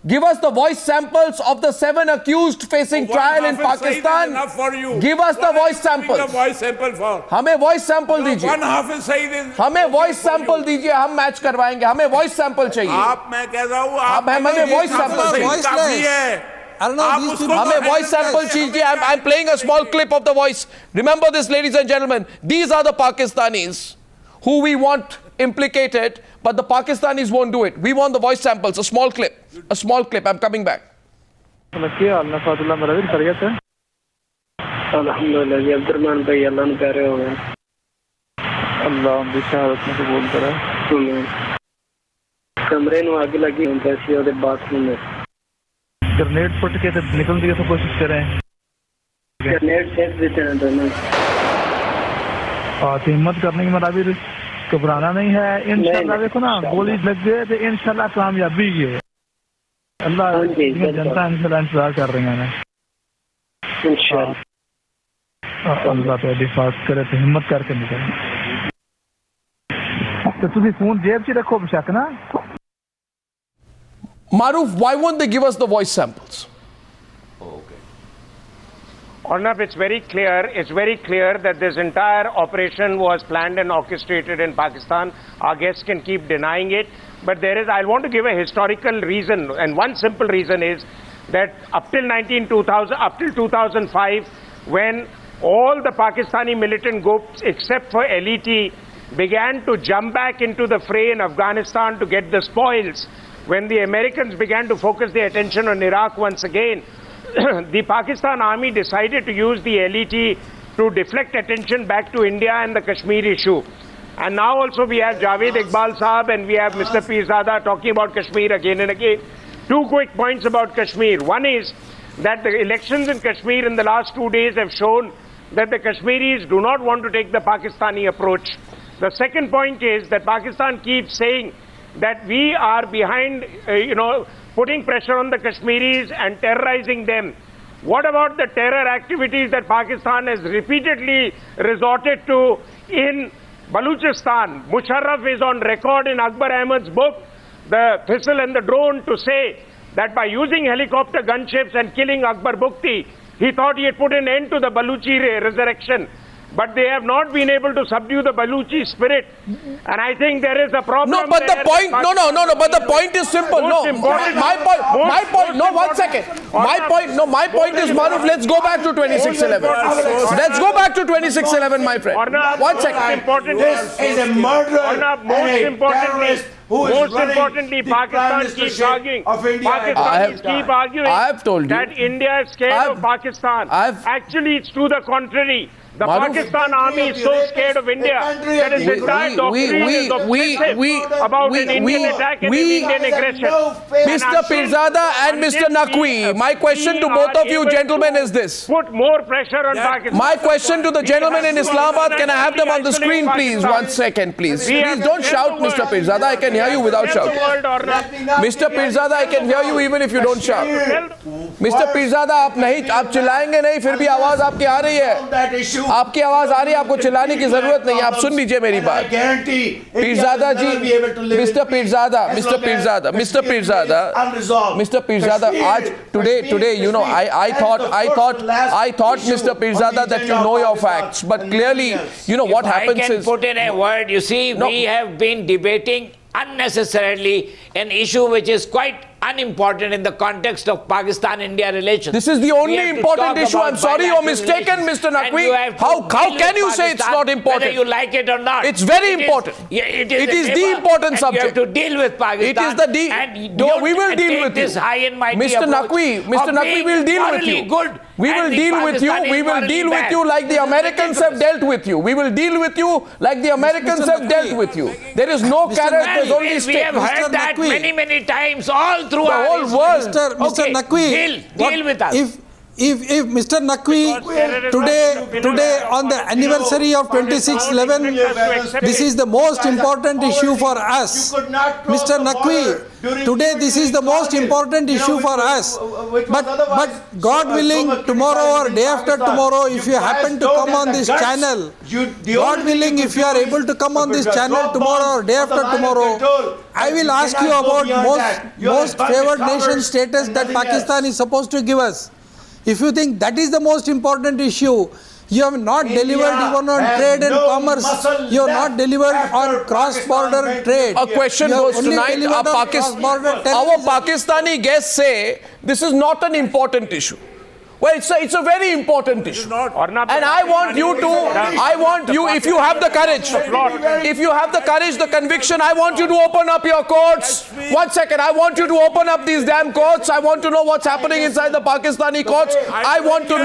Give us the voice samples of the 7 accused facing trial in Pakistan. Give us the voice samples. हमें voice sample दीजिए. हमें voice sample दीजिए. हम match करवाएंगे. हमें voice sample चाहिए. मैं कह रहा हूँ हमें voice sample चाहिए. हमें voice sample चाहिए. I'm playing a small clip of the voice. Remember this, ladies and gentlemen. These are the Pakistanis who we want implicated, but the Pakistanis won't do it. We want the voice samples, a small clip. A small clip. I'm coming back. अल्हम्दुलिल्लाह जी Abdurrahman भाई अल्लाह ने प्यारे हो गए अल्लाह उनकी शहादत में कबूल करे कमरे नु आग लगी पैसे और बाथरूम में ग्रेनेड फुट के तो निकलने की तो कोशिश कर रहे हैं। ग्रेनेड फेंक देते हैं दोनों। और हिम्मत करने की मतलब अभी घबराना नहीं है। इंशाल्लाह देखो ना, गोली लग गए तो इंशाल्लाह कामयाबी है। अल्लाह जनता इंतजार कर रही है। अल्लाह तो हिफाजत करे तो हिम्मत करके निकले। तो तुम फोन जेब च रखो बेशक ना। Maroof, why won't they give us the voice samples? Arnab, it's very clear. It's very clear that this entire operation was planned and orchestrated in Pakistan. Our guests can keep denying it, but I want to give a historical reason, and one simple reason is that up till 2005, when all the Pakistani militant groups, except for LET, began to jump back into the fray in Afghanistan to get the spoils, when the Americans began to focus their attention on Iraq once again, the Pakistan army decided to use the LET to deflect attention back to India and the Kashmir issue. And now also we have Javed Iqbal Saab and we have Mr. Peerzada talking about Kashmir again and again. Two quick points about Kashmir. One is that the elections in Kashmir in the last 2 days have shown that the Kashmiris do not want to take the Pakistani approach. The second point is that Pakistan keeps saying that we are behind, putting pressure on the Kashmiris and terrorizing them. What about the terror activities that Pakistan has repeatedly resorted to in Baluchistan? Musharraf is on record in Akbar Ahmed's book, The Thistle and the Drone, to say that by using helicopter gunships and killing Akbar Bukti, he thought he had put an end to the Baluchi resurrection. But they have not been able to subdue the Baluchi spirit. And I think there is a problem. No, but the point, but the point is simple. No, my point, no, 1 second. My point is, Maroof, let's go back to 2611. Let's go back to 2611, my friend. 1 second. This is a murderer and a terrorist who is running the Pakistan keeps arguing. of India. Pakistanis keep arguing I have told you that India is scared of Pakistan. Actually, it's to the contrary. The Maroof, Pakistan army is so scared of India that its entire doctrine is offensive about an Indian attack and an Indian aggression. Mr. Peerzada and Mr. Naqvi, my question to both of you gentlemen is this. Put more pressure on Pakistan. My question to the gentleman in Islamabad, can I have them on the screen, please? 1 second, please. Please don't shout, Mr. Peerzada. I can hear you without shouting. Mr. Peerzada, I can hear you even if you don't shout. Mr. Peerzada, आप चिल्लाएंगे नहीं, फिर भी आवाज आपकी आ रही है. आपकी आवाज आ रही है, आपको चिल्लाने की जरूरत नहीं है. आप सुन लीजिए मेरी बात. पीरजादा जी, Mr. Peerzada, आज today, I thought, Mr. Peerzada, that you know your facts, but clearly, what happens is. I can put in a word. You see, we have been debating unnecessarily an issue which is quite unimportant in the context of Pakistan-India relations. This is the only important issue. I'm sorry you're mistaken, Mr. Naqvi. How can you say it's not important? Whether you like it or not. It's very important. It is the important subject. You have to deal with Pakistan. It is the and don't we will deal with this you. high and mighty Mr. Naqvi, will deal with you. Good we will deal with you. We will deal with you like the Americans have dealt with you. We will deal with you like the Americans have dealt with you. There is no carrot, there's only stick. We have heard that many times all through the whole world. Mr. Naqvi, deal with us. If Mr. Naqvi today on the anniversary of 26/11, this is the most important issue for us. Mr. Naqvi, today this is the most important issue for us. But God willing, tomorrow or day after tomorrow, if you happen to come on this channel, God willing, if you are able to come on this channel tomorrow or day after tomorrow, I will ask you about most favored nation status that Pakistan is supposed to give us. If you think that is the most important issue, you have not delivered even on trade and commerce. You have not delivered on cross-border trade. A question goes tonight. Our Pakistani guests say this is not an important issue. Well, it's a very important issue. Arnab, And I want you, if you have the courage, the conviction, I want you to open up your courts. 1 second, I want you to open up these damn courts. I want to know what's happening inside the Pakistani courts. I want to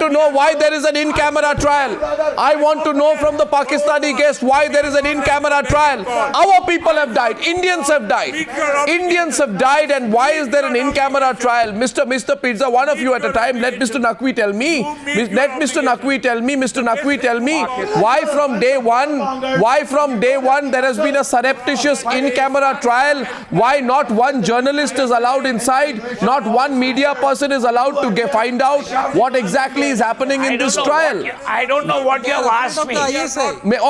know why there is an in-camera trial. I want to know from the Pakistani guest why there is an in-camera trial. Our people have died. Indians have died. And why is there an in-camera trial? Mr. Peerzada, one of you at a time, let Mr. Naqvi tell me. Mr. Naqvi tell me why from day one there has been a surreptitious in-camera trial. Why not one journalist is allowed inside? Not one media person is allowed to find out what exactly is happening in this trial. I don't know what you have asked me.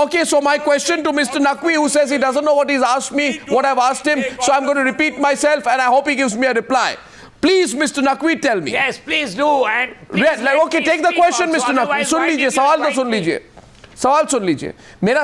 Okay, so my question to Mr. Naqvi, who says he doesn't know what he's asked me, what I've asked him, so I'm going to repeat myself and I hope he gives me a reply. Please, Mr. Naqvi, tell me. Yes, please do. And okay, take the question, Mr. Naqvi. सुन लीजिए, सवाल तो सुन लीजिए. मेरा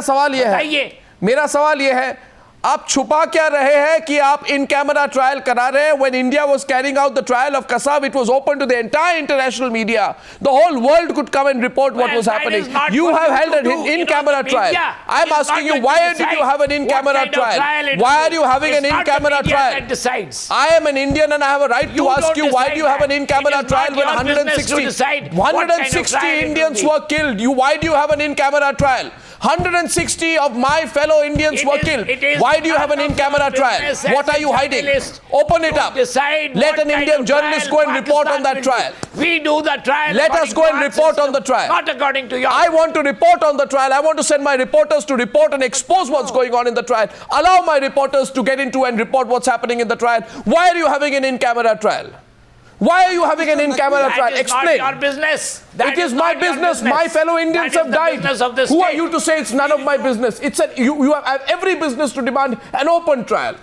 सवाल ये है, आप छुपा क्या रहे हैं कि आप इन कैमरा ट्रायल करा रहे हैं? When India was carrying out the trial of Kasab, it was open to the entire international media. The whole world could come and report what was happening. You have held an in-camera trial. I'm asking you, why did you have an in-camera trial? Why are you having an in-camera trial? I am an Indian and I have a right to ask you, why do you have an in-camera trial when 160 Indians were killed? Why do you have an in-camera trial? 160 of my fellow Indians were killed. Why do you have an in-camera trial? What are you hiding? Open it up. Let an Indian journalist go and report on that trial. We do the trial. Let us go and report on the trial. Not according to your... I want to report on the trial. I want to send my reporters to report and expose what's going on in the trial. Allow my reporters to get into and report what's happening in the trial. Why are you having an in-camera trial? Why are you having an in-camera trial? Explain. Not your business. It is my business. My fellow Indians have died. Who are you to say it's none of my business? You have every business to demand an open trial.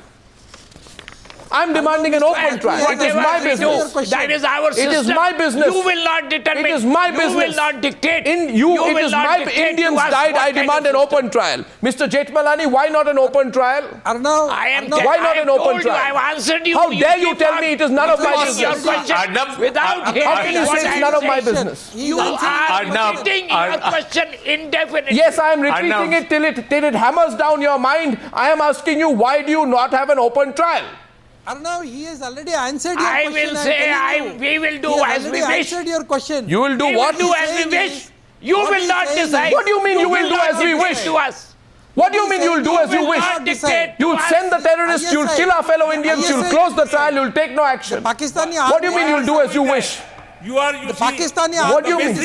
I'm demanding an open trial. It is my business. That is our system. It is my business. You will not determine. It is my business. You will not dictate. It is my Indians died. I demand an open trial. Mr. Jethmalani, why not an open trial? Arnab, why not an open trial? I have answered you. How dare you tell me it is none of my business? Without how can you say it's none of my business? You are repeating your question indefinitely. Yes, I am repeating it till it hammers down your mind. I am asking you, why do you not have an open trial? Arnab, he has already answered your question. I will say, we will do as we wish. Answered your question. You will do what? We will do as we wish. You will not decide. What do you mean you will do as we wish? What do you mean you will do as you wish? You will send the terrorists, you will kill our fellow Indians, you will close the trial, you will take no action. What do you mean you will do as you wish? What do you mean?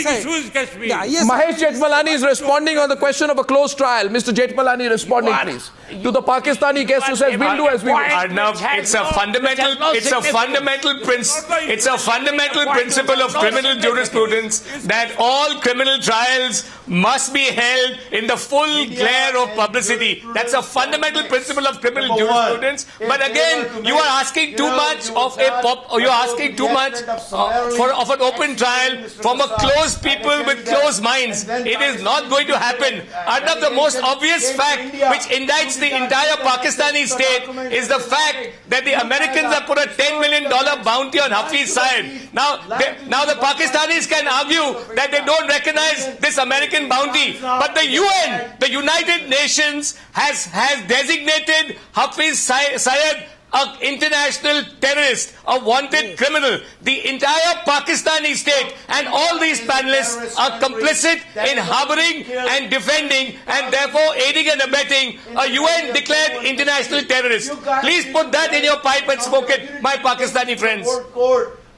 Mahesh Jethmalani is responding on the question of a closed trial. Mr. Jethmalani responding, please. To the Pakistani guest who says we'll do as we wish. Arnab, it's a fundamental principle of criminal jurisprudence that all criminal trials must be held in the full glare of publicity. That's a fundamental principle of criminal jurisprudence. But again, you are asking too much of an open trial from a closed people with closed minds. It is not going to happen. Arnab, the most obvious fact which indicts the entire Pakistani state is the fact that the Americans have put a $10 million bounty on Hafiz Syed. Now the Pakistanis can argue that they don't recognize this American bounty, but the UN, the United Nations, has designated Hafiz Syed an international terrorist, a wanted criminal. The entire Pakistani state and all these panelists are complicit in harboring and defending and therefore aiding and abetting a UN-declared international terrorist. Please put that in your pipe and smoke it, my Pakistani friends.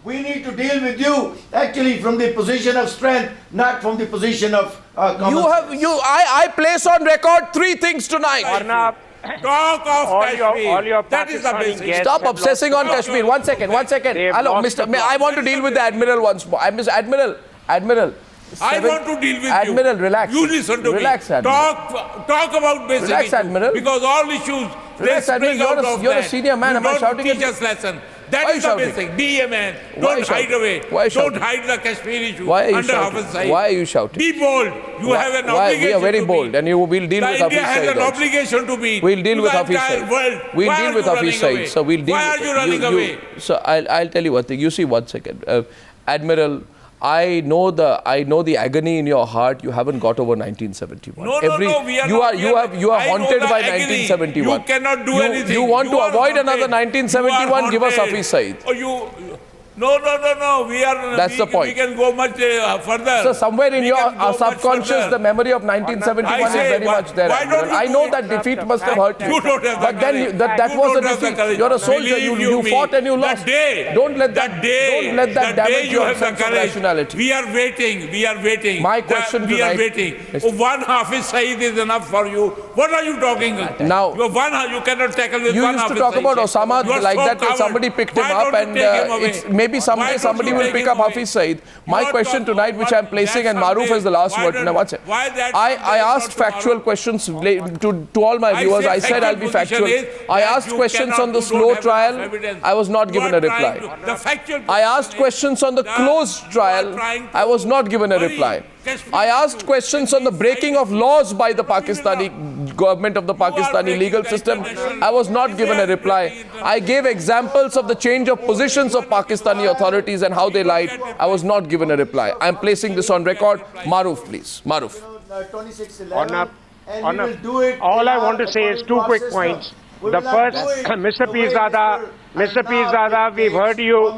We need to deal with you actually from the position of strength, not from the position of I place on record 3 things tonight. Arnab, talk of Kashmir. That is the basic. Stop obsessing on Kashmir. One second. Hello, I want to deal with the Admiral once more. Admiral. I want to deal with Admiral, relax. You listen to relax, me. Admiral. Talk about basic relax, issues. Admiral. Because all issues, relax, Admiral. You're a senior man. Am I shouting at you? Teach us lesson. That is the basic. Be a man. Don't hide away. Don't hide the Kashmir issue under Hafiz Syed. Why are you shouting? Be bold. You have an obligation. We are very bold, and we'll deal with Hafiz Syed. India has an obligation to be. We'll deal with Hafiz Syed. We'll deal with Hafiz Syed. So we'll deal. Why are you running away? So I'll tell you one thing. You see, 1 second. Admiral, I know the agony in your heart. You haven't got over 1971. No, we are You are haunted by agony. 1971. You cannot do anything. You want to are avoid haunted. another 1971? Give us Hafiz Syed. Oh, No. We are. That's the point. We can go much further. So somewhere in your subconscious, the memory of 1971 is very much there. I know that defeat must have hurt you. You don't have but then that was a defeat. You're a soldier. You fought and you lost. Don't let that damage your sense of rationality. We are waiting. My question we tonight, are waiting. One Hafiz Syed is enough for you. What are you talking about? Now, you cannot tackle with you one used to Hafiz talk Syed. about Osama like so that when coward. somebody picked him Why up, don't you and take him away? maybe someday somebody will pick up Hafiz Syed. My question tonight, which I'm placing, and Maroof has the last word. Now, watch it. I asked factual questions to all my viewers. I said I'll be factual. I asked questions on the slow trial. I was not given a reply. I asked questions on the closed trial. I was not given a reply. I asked questions on the breaking of laws by the Pakistani government of the Pakistani legal system. I was not given a reply. I gave examples of the change of positions of Pakistani authorities and how they lied. I was not given a reply. I am placing this on record. Maroof, please. Maroof. 2611, and we will do it. All I want to say is two quick points. The first, Mr. Peerzada, we've heard you.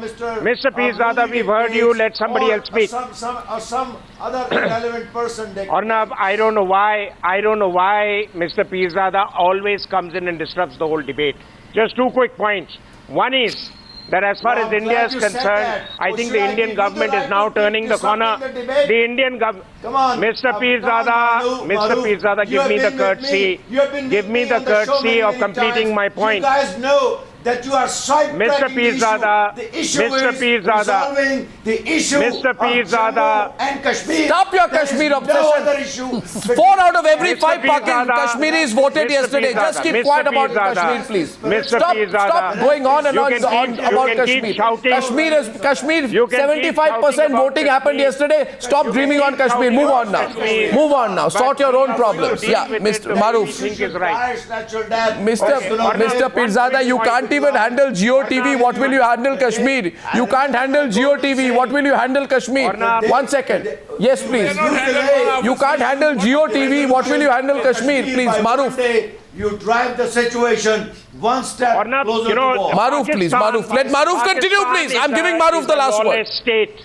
Mr. Peerzada, we've heard you. Let somebody else speak. Some other irrelevant person. Arnab, I don't know why Mr. Peerzada always comes in and disrupts the whole debate. Just two quick points. One is that as far as India is concerned, I think the Indian government is now turning the corner. The Indian government, Mr. Peerzada, give me the courtesy. Give me the courtesy of completing my point. You guys know that you are sidetracking the issue. Mr. Peerzada, and Kashmir. Stop your Kashmir obsession. 4 out of every 5 Kashmiris voted yesterday. Just keep quiet about Kashmir, please. Stop going on and on about Kashmir. Kashmir, 75% voting happened yesterday. Stop dreaming on Kashmir. Move on now. Sort your own problems. Yeah, Mr. Maroof. Mr. Peerzada, you can't even handle GeoTV. What will you handle Kashmir? You can't handle GeoTV. What will you handle Kashmir? 1 second. Yes, please. You can't handle GeoTV. What will you handle Kashmir? Please, Maroof. You drive the situation one step closer to war. Maroof, please. Maroof. Let Maroof continue, please. I'm giving Maroof the last word. State.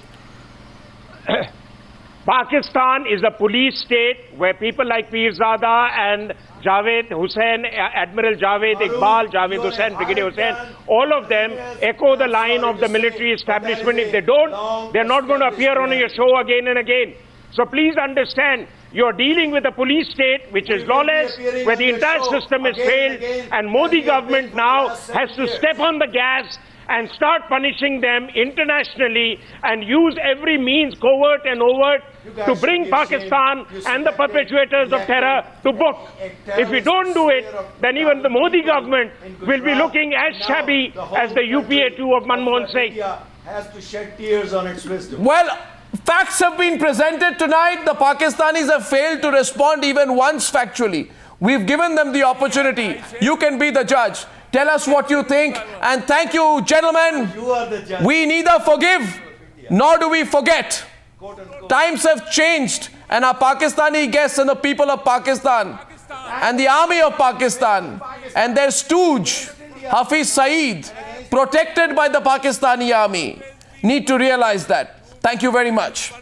Pakistan is a police state where people like Peerzada and Javed Hussain, Admiral Javed, Iqbal, Javed Hussain, Brigadier Hussain, all of them echo the line of the military establishment. If they don't, they're not going to appear on your show again and again. So please understand, you're dealing with a police state which is lawless, where the entire system is failed, and Modi government now has to step on the gas and start punishing them internationally and use every means, covert and overt, to bring Pakistan and the perpetrators of terror to book. If we don't do it, then even the Modi government will be looking as shabby as the UPA 2 of Manmohan Singh. Has to shed tears on its wisdom. Well, facts have been presented tonight. The Pakistanis have failed to respond even once factually. We've given them the opportunity. You can be the judge. Tell us what you think. And thank you, gentlemen. We neither forgive nor do we forget. Times have changed, and our Pakistani guests and the people of Pakistan and the army of Pakistan and their stooge, Hafiz Syed, protected by the Pakistani army, need to realize that. Thank you very much.